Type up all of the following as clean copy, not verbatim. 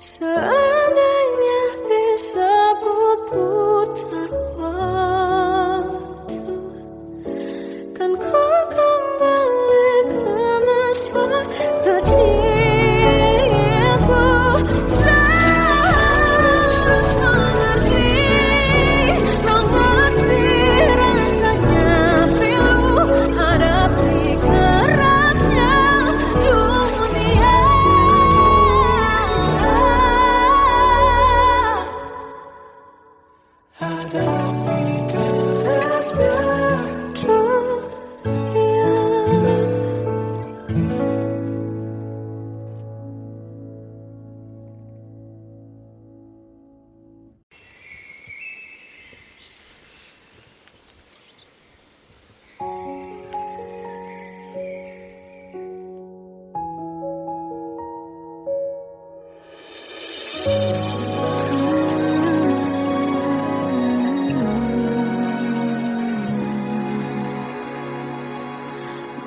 Seandainya bisa ku putar waktu, kan ku kembali ke masa kecilku. Terus mengerti, mengerti rasanya pilu hadapi kerasnya dunia. Hadapi kerasnya dunia.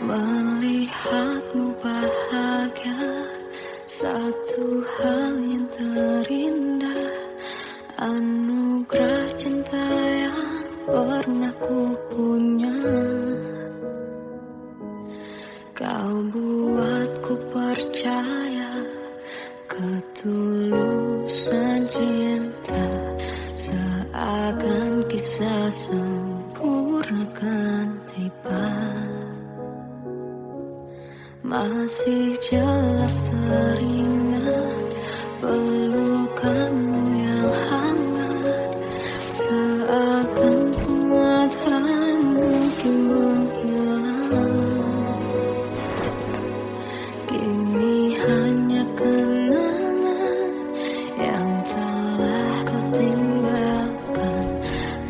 Melihatmu bahagia, satu hal yang terindah, anugerah cinta yang pernah ku punya. Kau buatku percaya ketulusan cinta, seakan kisah sempurna kan tiba. Masih jelas teringat pelukanmu yang hangat, seakan semua tak mungkin menghilang. Kini hanya kenangan yang telah kau tinggalkan,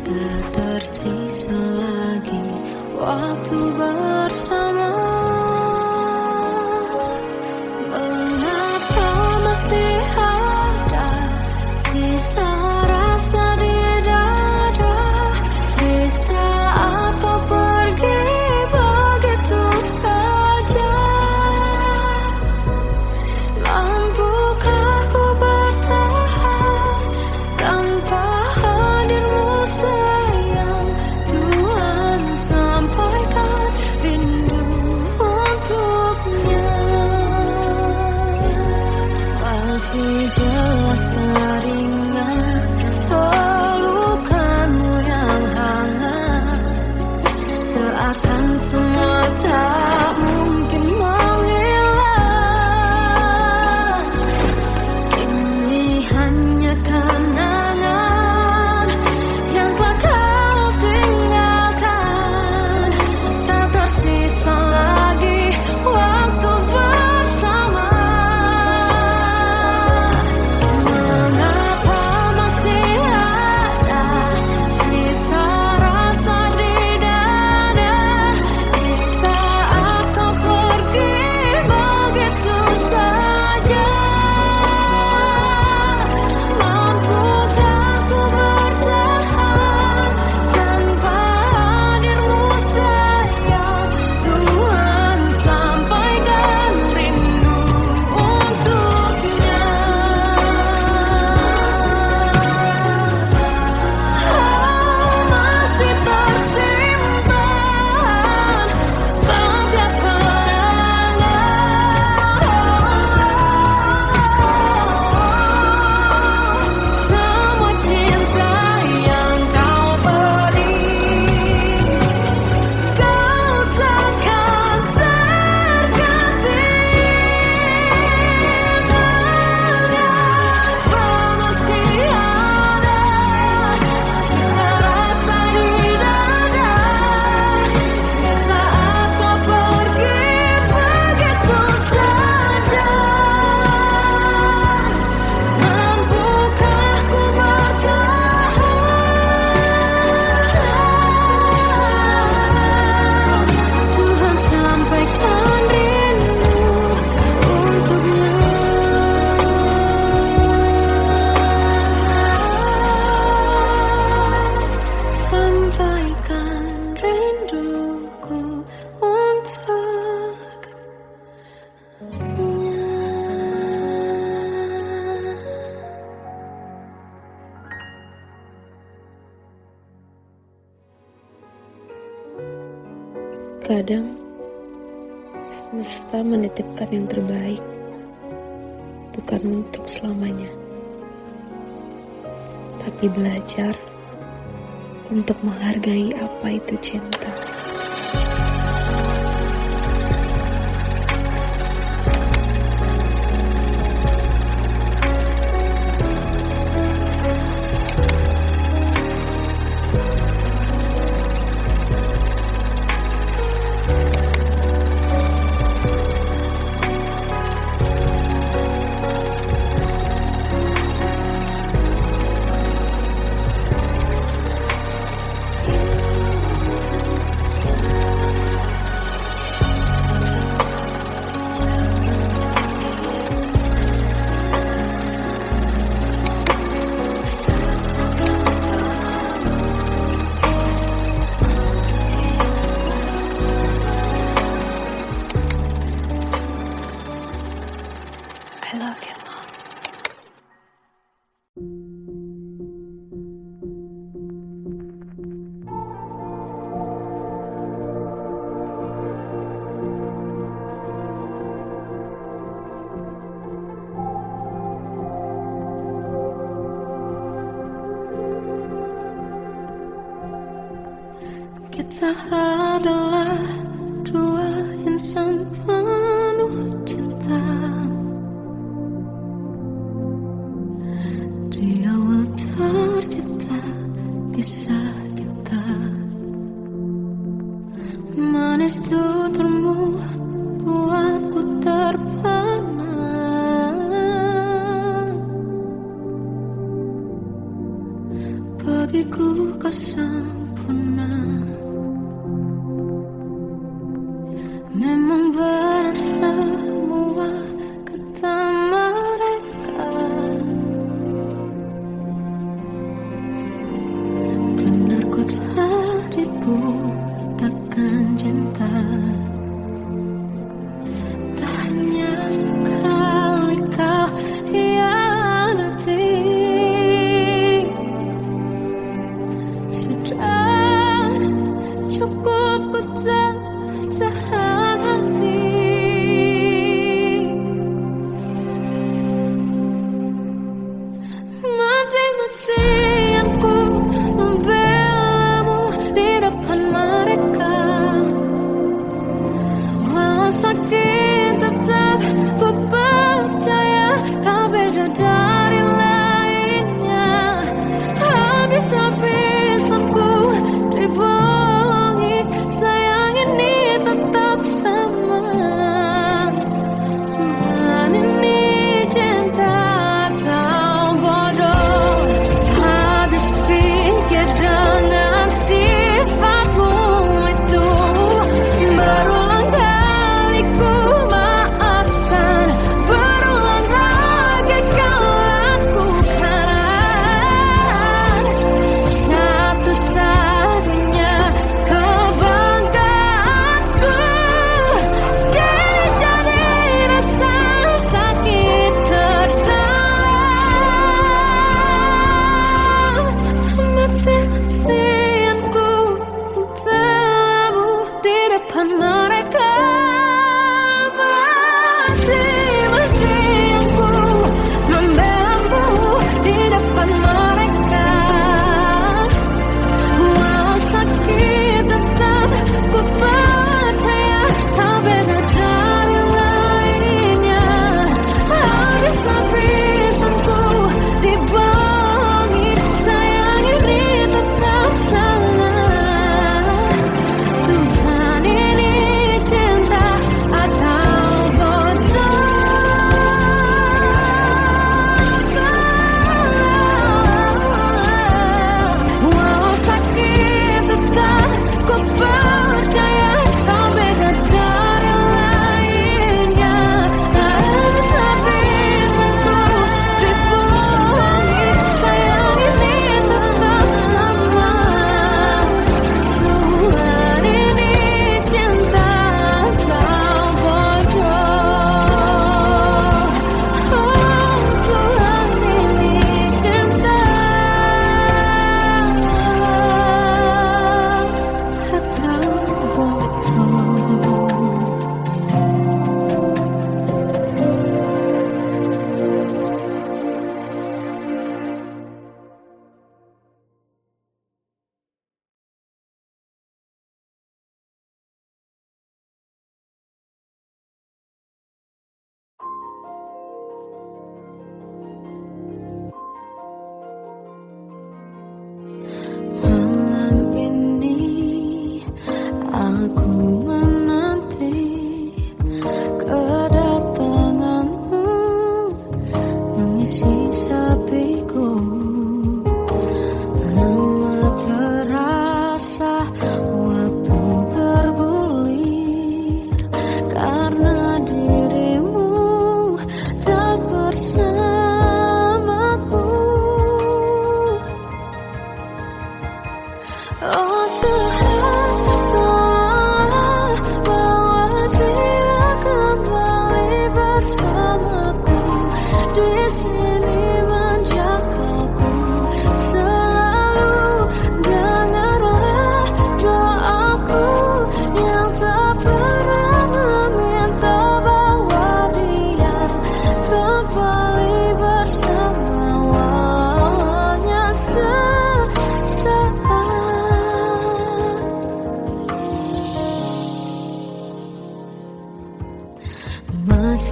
tak tersisa lagi waktu bersama. Mengapa masih ada Terkadang semesta menitipkan yang terbaik, bukan untuk selamanya, tapi belajar untuk menghargai apa itu cinta. I love you, Mom. Kita adalah dua insan penuh cinta. Di awal tercipta kisah kita, manis tuturmu buatku terpana. Bagiku kau sempurna, memang berat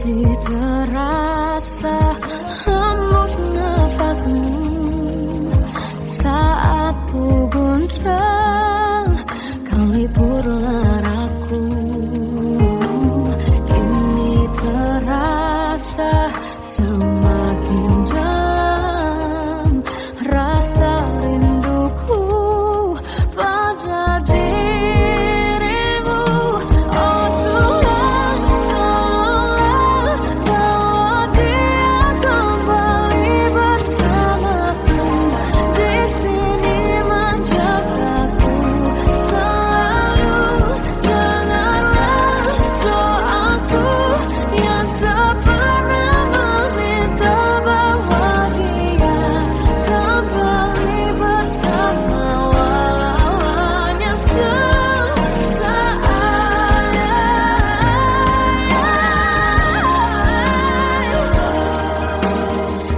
Masih terasa hembus nafasmu saat ku guncang kau liburlah aku. Kini terasa semakin dalam rasa rinduku pada dirimu. Oh Tuhan, tolonglah bawa dia kembali bersamaku. Di sini menjagaku selalu. Janganlah doaku yang tak pernah meminta bawa dia kembali bersama, walau hanya sesaat.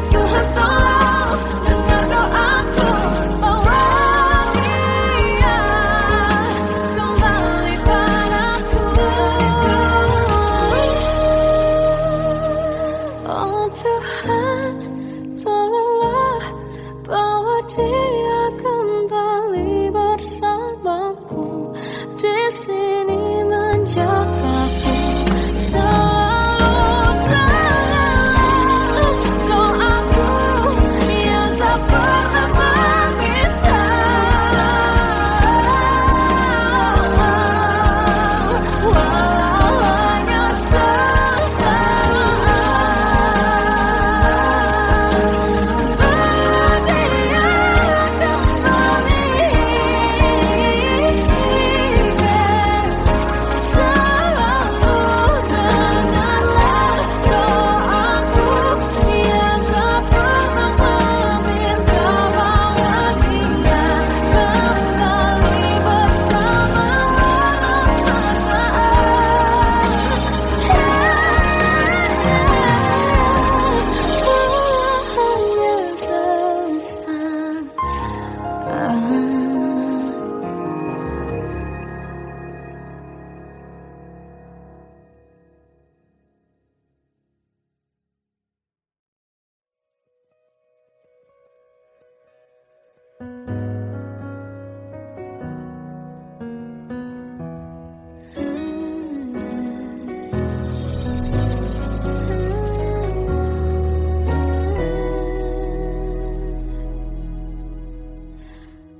Tuhan tolong dengar doaku, bawa dia kembali padaku. Oh Tuhan, tolonglah bawa dia kembali bersamaku. Di sini menjagaku selalu. Doaku yang tak pernah meminta, walau hanya sesaat. Berdia kembali selalu. Dengarlah doaku yang tak pernah meminta bawa dia kembali bersama, walau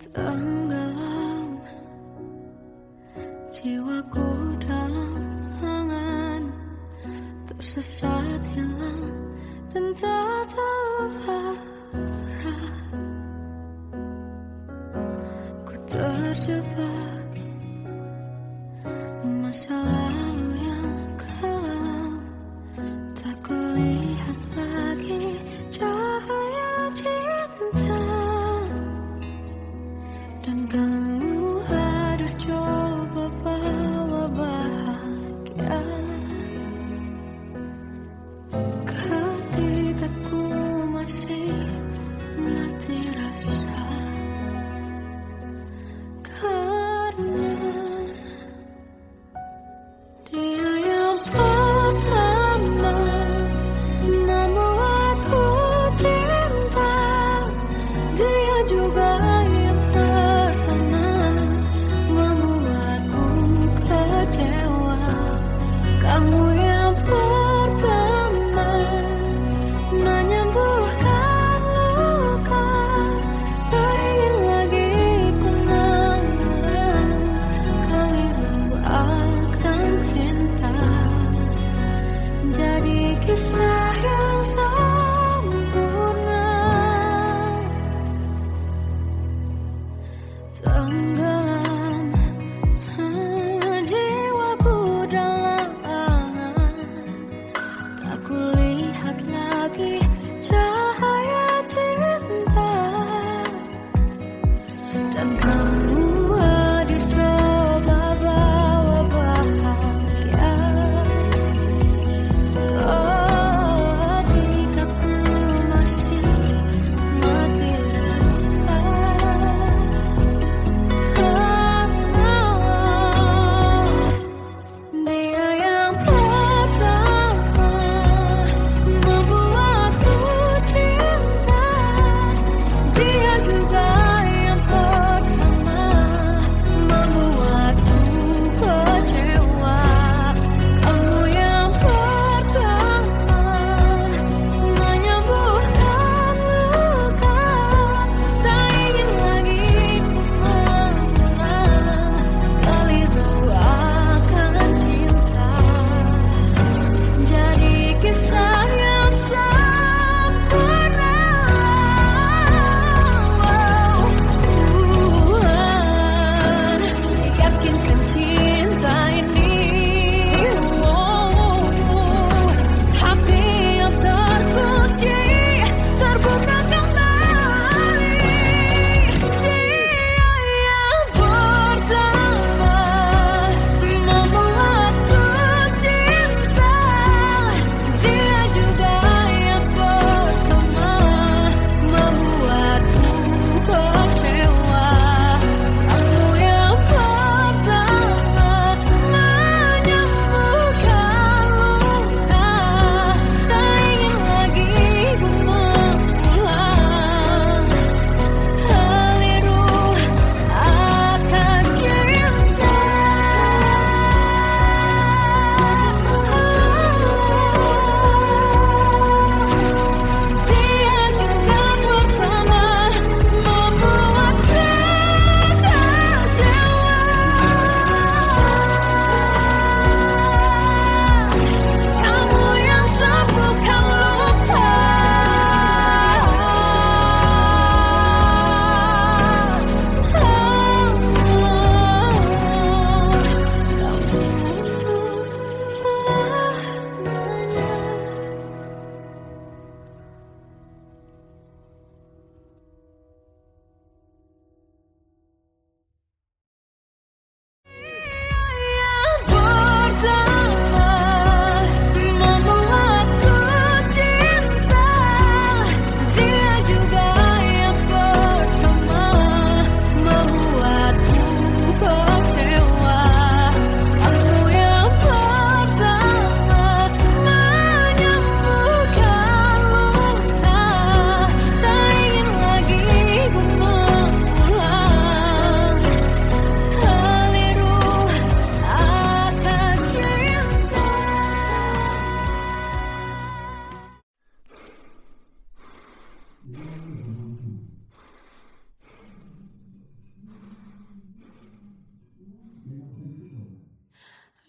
tenggelam jiwaku dalam angan, tersesat hilang dan tak tahu arah. Ku terjebak masa lalu yang kelam, tak kulihat lagi cahaya cinta. Dan kamu hadir coba bawa bahagia. Ketika ku masih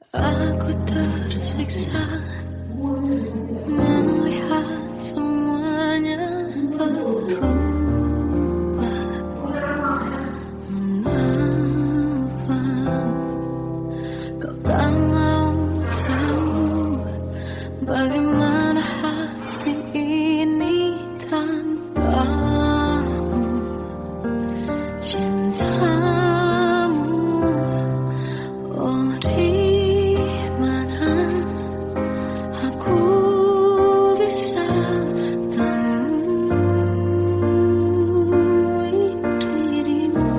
Aku tersiksa melihat semuanya berubah. Mengapa kau tak mau tahu bagaimana hati ini tanpamu? Cintamu, oh di mana aku bisa temui dirimu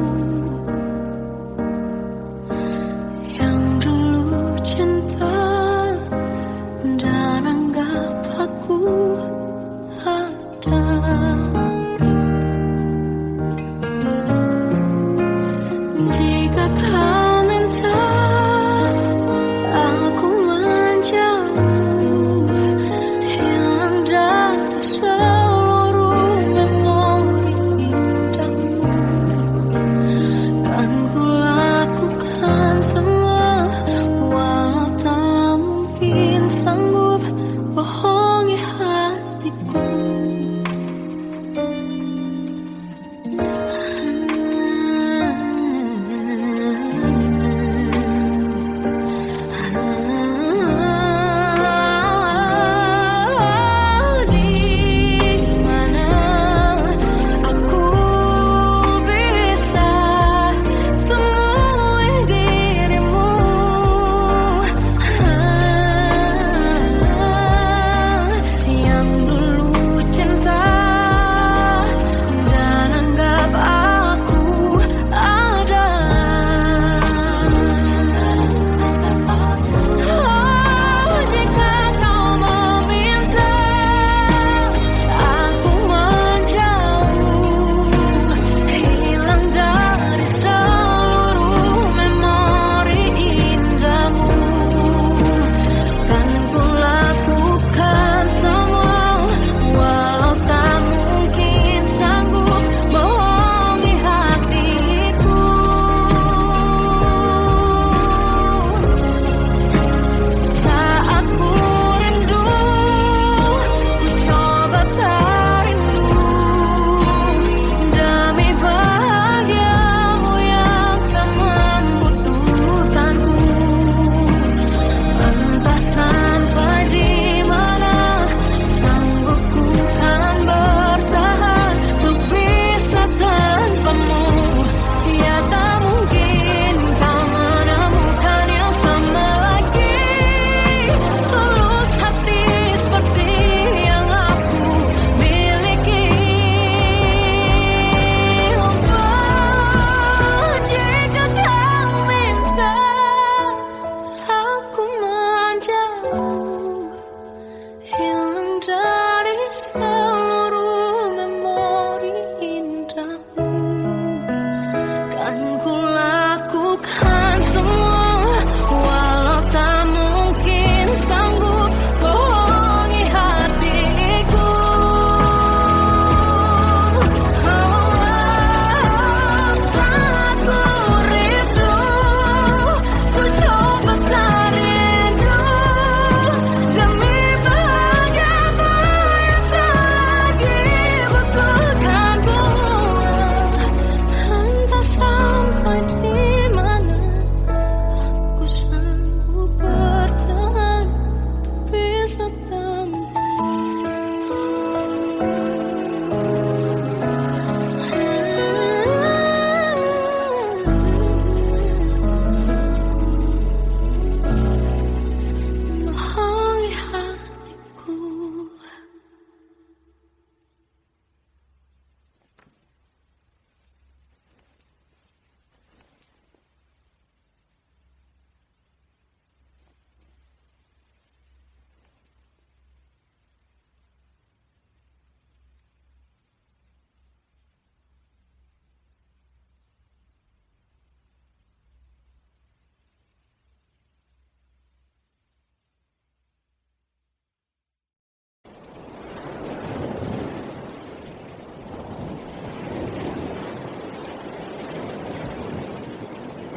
yang dulu cinta dan anggap aku ada. Jika kau minta aku menjauh, hilang dari seluruh memori indahmu, kan ku lakukan semua, walau tak mungkin sanggup bohongi hatiku. Di mana aku bisa temui dirimu yang dulu cinta dan anggap aku ada. Oh, jika kau meminta aku menjauh, hilang dari seluruh memori indahmu, kan ku lakukan semua, walau tak mungkin sanggup bohongi hatiku. Saat ku rindu, ku coba tak rindu, demi bahagiamu yang tak membutuhkanku. Entah sampai di mana sanggup ku kan bertahan untuk bisa tanpamu. Ya tak mungkin kau menemukan yang sama lagi, tulus hati seperti yang aku miliki. Oh, jika kau minta aku menjauh, hilang dari seluruh memori indahmu, kan ku lakukan semua, walau tak mungkin sanggup bohongi hatiku. Saat ku rindu, ku coba tak rindu, demi bahagiamu yang tak lagi butuhkanku. Entah sampai di mana aku sanggup bertahan untuk bisa bohongi hatiku.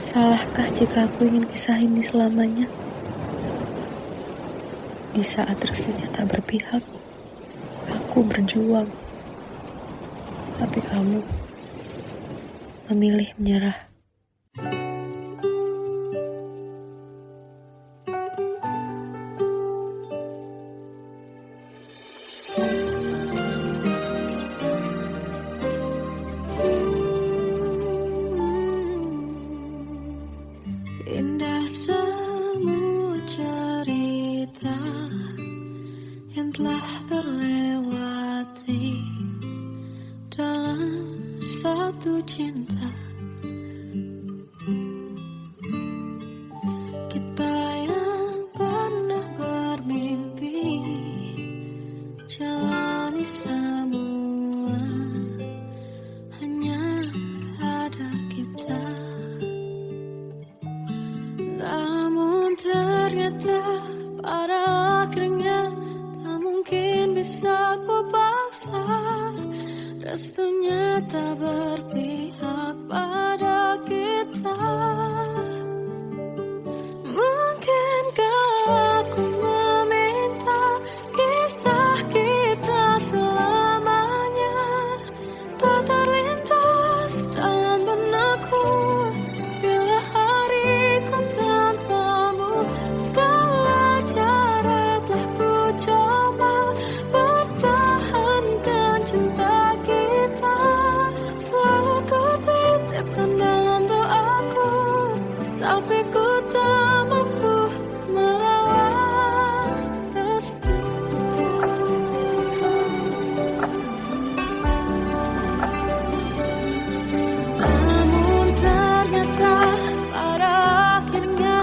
Salahkah jika aku ingin kisah ini selamanya? Di saat restunya tak berpihak, aku berjuang. Tapi kamu memilih menyerah. Indah semua cerita yang telah terlewati dalam satu cinta. Kita yang pernah bermimpi jalani semua, hanya ada kita. Namun ternyata pada akhirnya tak mungkin bisa ku paksa. Restunya tak berpihak pada kita. Mungkinkah aku meminta kisah kita selamanya tak terlintas dalam benakku bila hariku tanpamu. Segala cara telah ku coba pertahankan cinta kita. Selalu ku titipkan dalam doaku, tapi ku tak mampu melawan restu. Namun ternyata pada akhirnya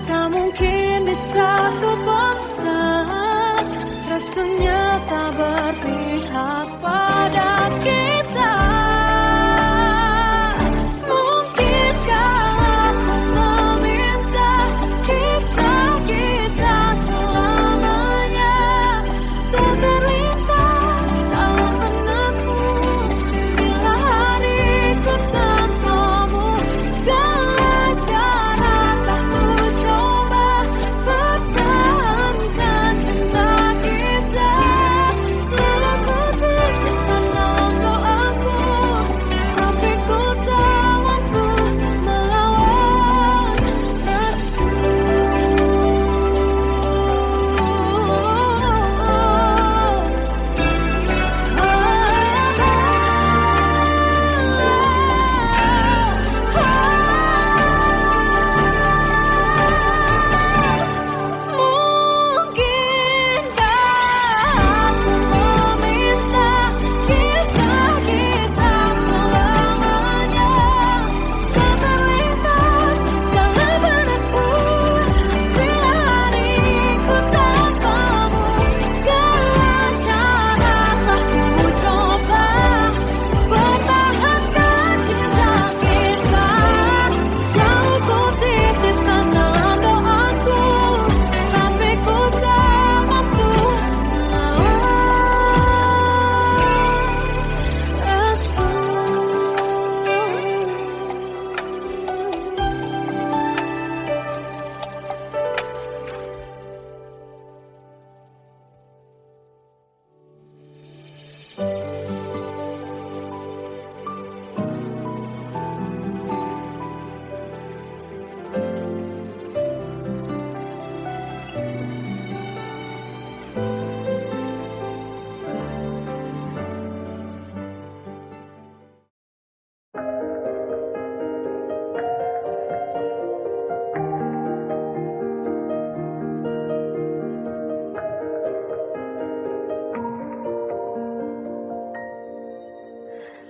tak mungkin bisa ku paksa. Restunya tak berpihak pada kita. Mungkinkah aku meminta kisah kita selamanya tak terlintas dalam benakku bila hariku tanpamu. Segala cara tak ku coba pertahankan cinta kita. Selalu ku titipkan dalam doaku, tapi ku tak mampu melawan restu. Mungkinkah aku meminta kisah kita selamanya tak terlintas dalam benakku bila hariku tanpamu. Segala cara telah ku coba pertahankan cinta kita. Selalu ku titipkan dalam doaku, tapi ku tak mampu melawan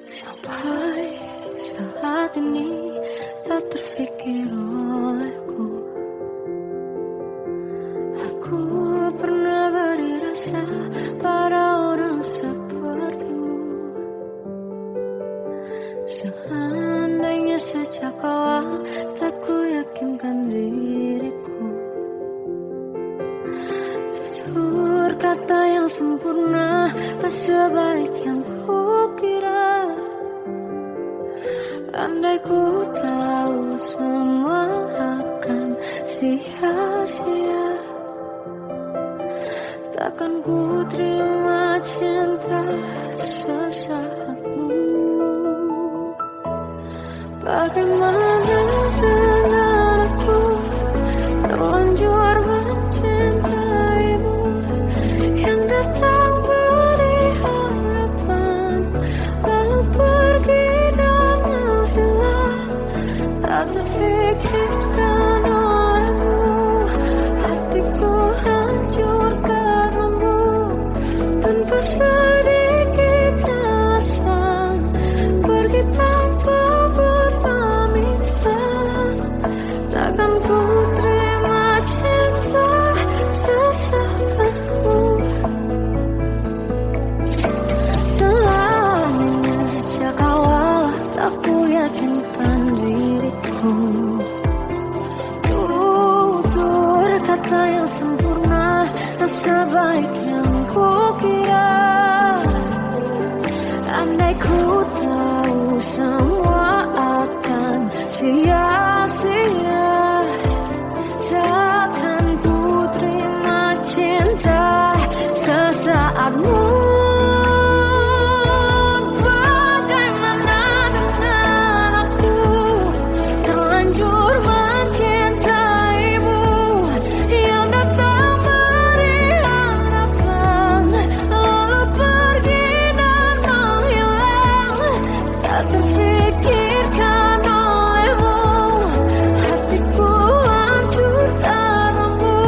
sampai saat ini tak terfikir olehku. Aku pernah beri rasa pada orang sepertimu. Seandainya sejak awal tak ku yakinkan diriku, tutur kata yang sempurna tak sebaik yang kukira. Andai ku tahu semua akan sia-sia, takkan ku terima cinta sesaatmu. Bagaimana dengan aku terlanjur mencintaimu, yang datang beri harapan lalu pergi dan menghilang, tak terfikirkan olehmu. Hatiku hancur karenamu, tanpa sedikit alasan, pergi tanpa berpamitan. Takkan ku terima cinta sesaatmu. Selama sejak awal tak ku yakinkan diriku, tutur kata yang sempurna tak sebaik yang ku kira. Andai ku tahu semua akan sia-sia, takkan ku terima cinta sesaatmu. Bagaimana dengan aku terlanjur mencintaimu, yang datang beri harapan lalu pergi dan menghilang, tak terfikirkan olehmu. Hatiku hancur karenamu,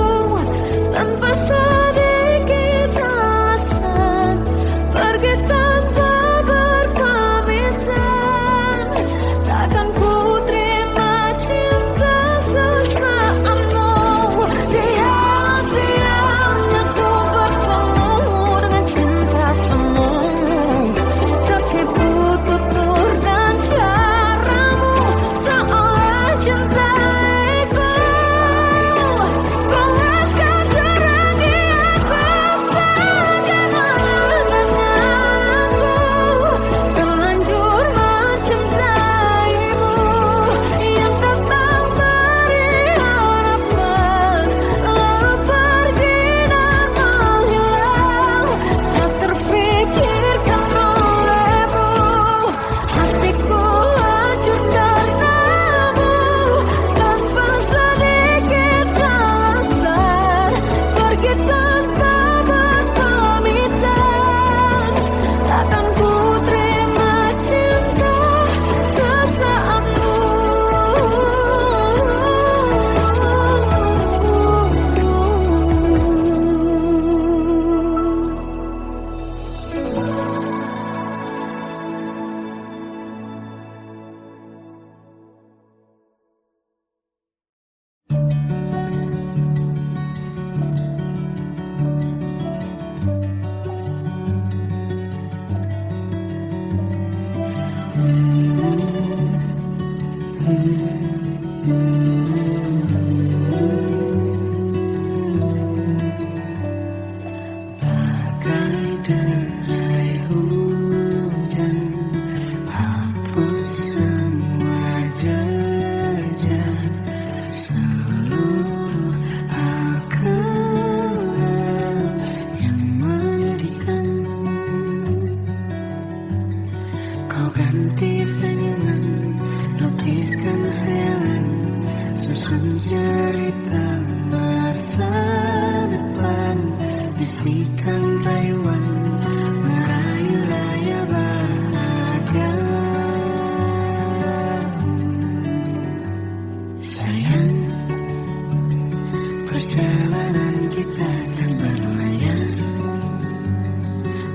tanpa sedikit alasan, pergi tanpa berpamitan. Takkan ku terima cinta sesaatmu. Sia-sianya ku bertemu dengan cinta semu, tertipu tutur dan caramu, seolah cintaiku panaskan cerahi aku. Bagaimana dengan aku terlanjur mencintaimu, yang datang beri harapan lalu pergi dan menghilang, tak terfikirkan olehmu. Hatiku hancur karenamu, tanpa sedikit alasan, pergi tanpa berpamitan. Takkan ku terima cinta sesaatmu. Bagai derai hujan, hapus semua jejak, seluruh akal yang menyedihkan. Kau ganti senyuman, lukiskan hayalan, susun cerita masa depan, bisikan rayuan, merayu raya bahagia. Sayang, perjalanan kita kan berlayar,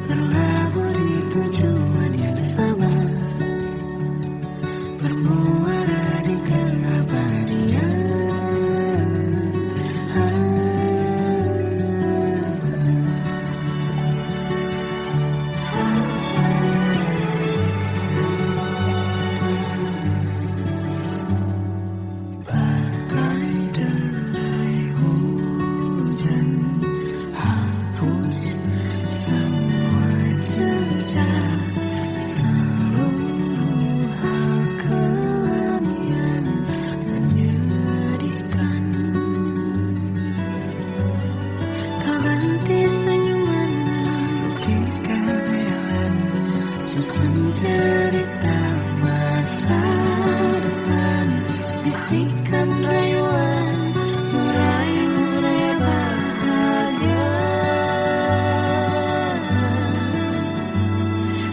terlabur di tujuan yang sama, bermuara di keabadian. Saksikan rayuan meraih bahagia.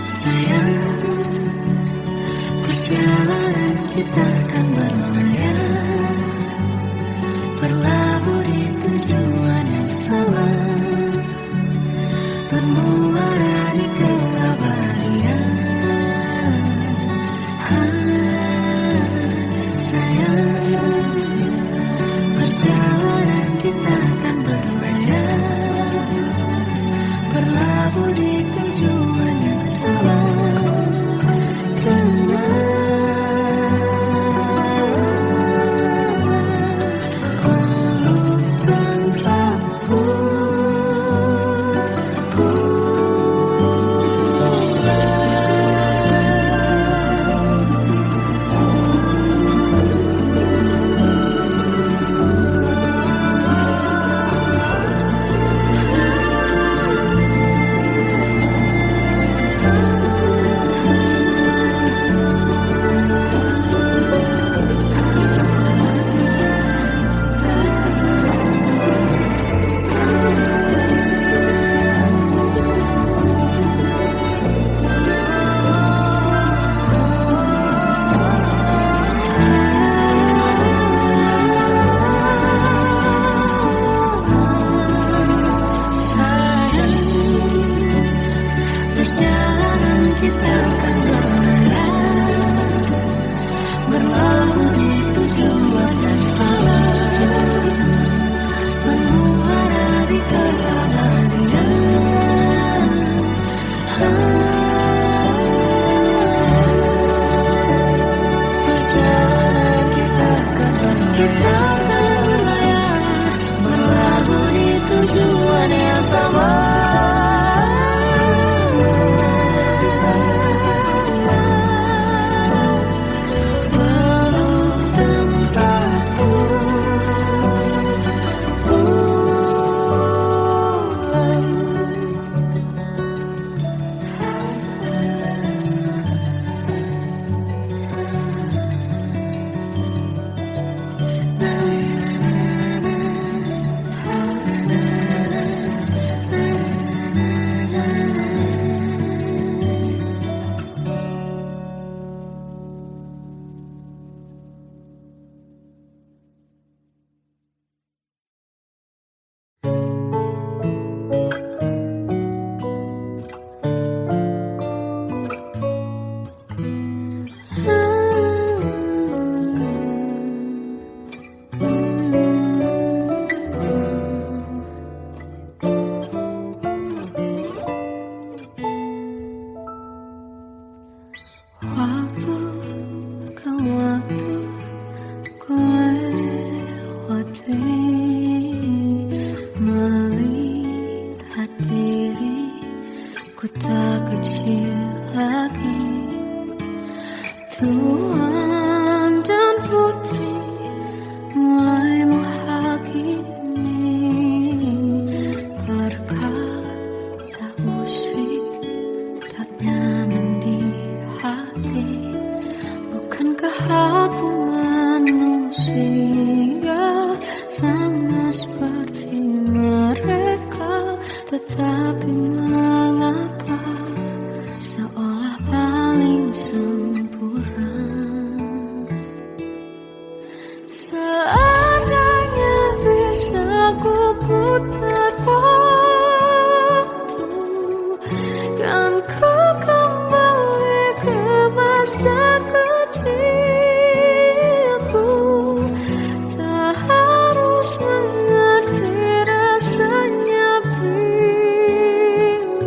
Sayang, perjalanan kita akan berlayar, berlabuh di tujuan yang sama, bermuara di keabadian. Sayang, perjalanan kita akan berlayar, berlabuh di tujuan yang sama. Kita akan berlayar, berlabuh di tujuan yang sama, bermuara di keabadian. Perjalanan kita akan berlayar, berlabuh di tujuan yang sama. Waktu ke waktu ku lewati, melihat diri ku tak kecil lagi. Tuan dan putri mulai menghakimi, berkata musik tak nyaman di hati. Bukankah aku manusia sama seperti mereka? Tetapi mengapa seolah paling sempurna? Seandainya bisa ku putar waktu, kan ku kembali ke masa kecilku. Tak harus mengerti rasanya bila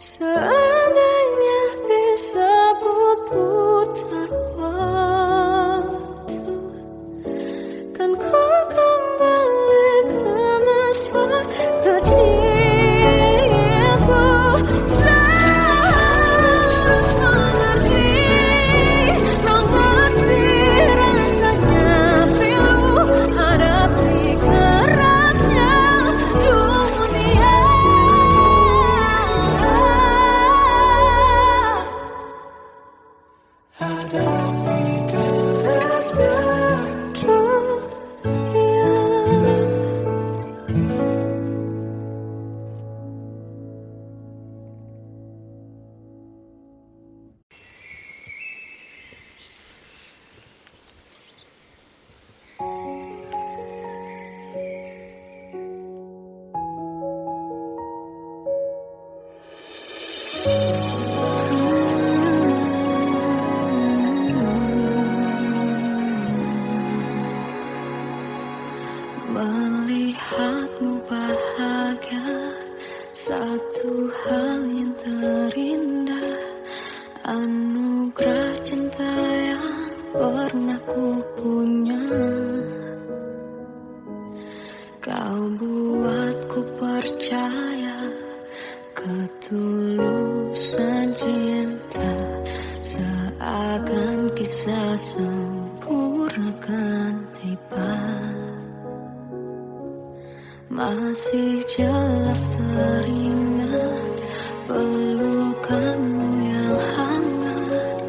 Seandainya bisa ku putar waktu, kan ku kembali ke masa kecilku. Terus mengerti, mengerti rasanya pilu hadapi kerasnya dunia. Hadapi kerasnya dunia. Melihatmu bahagia, satu hal yang terindah, anugerah cinta yang pernah ku punya. Kau buatku percaya ketulusan cinta, seakan kisah sempurna kan tiba. Masih jelas teringat pelukanmu yang hangat,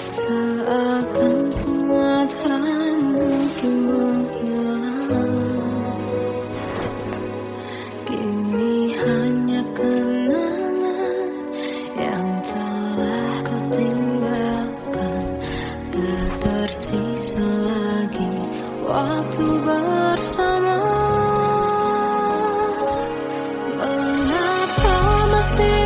seakan semua tak mungkin menghilang. Kini hanya kenangan yang telah kau tinggalkan, tak tersisa lagi waktu bersama. Mengapa masih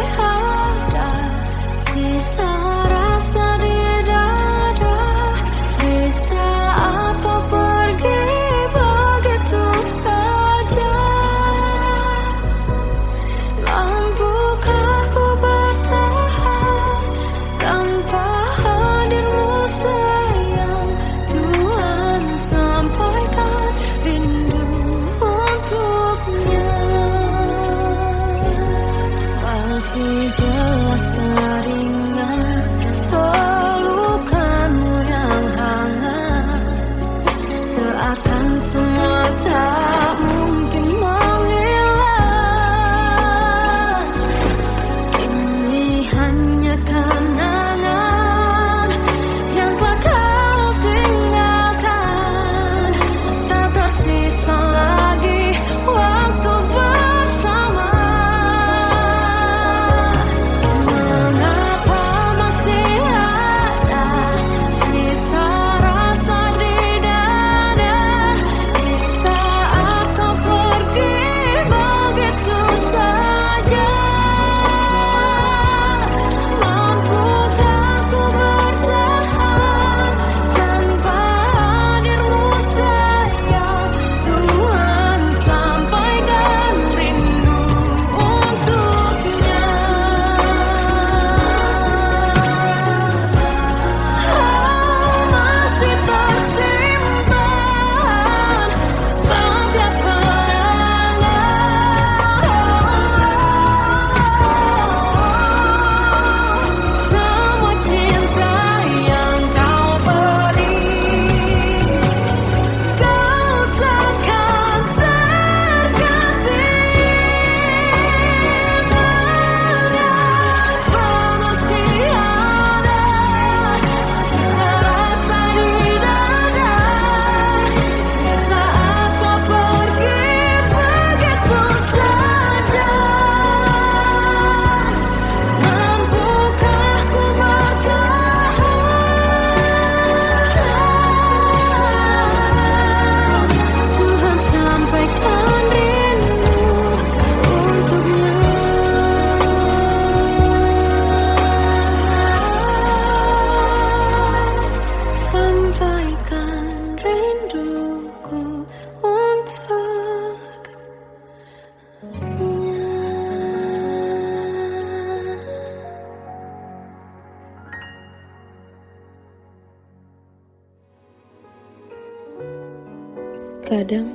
Terkadang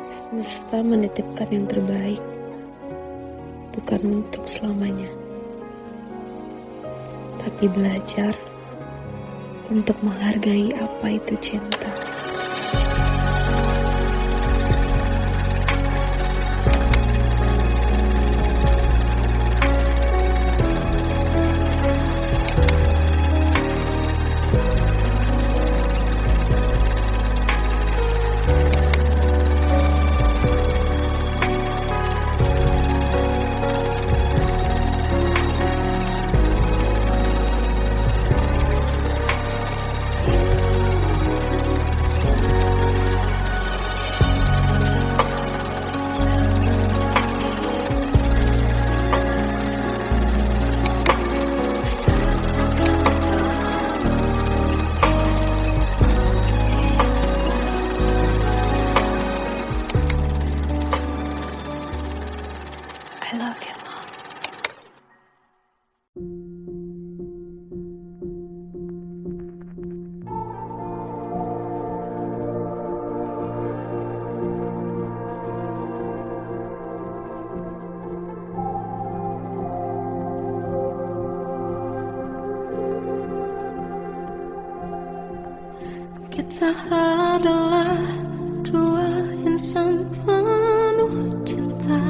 semesta menitipkan yang terbaik, bukan untuk selamanya, tapi belajar untuk menghargai apa itu cinta. I love you, Mom. Kita adalah dua insan penuh cinta.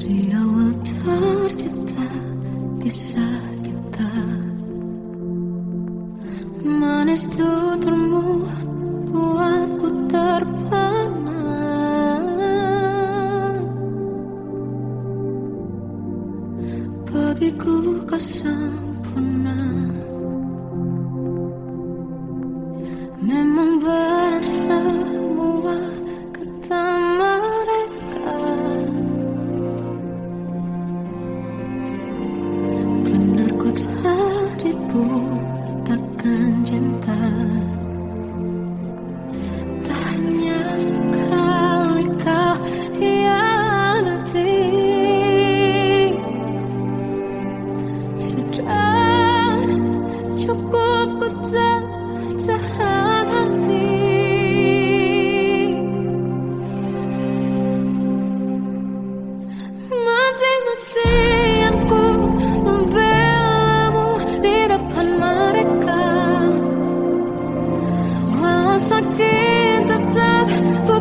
Di awal tercipta kisah kita, manis tuturmu buatku terpana. Bagiku kau sempurna. Memang berat semua kata mereka, benar ku telah dibutakan cinta. Tak hanya sekali kau hianati, sudah cukup ku tak tahan hati. Mati-matian ku membelamu di depan mereka. Walau sakit tetap ku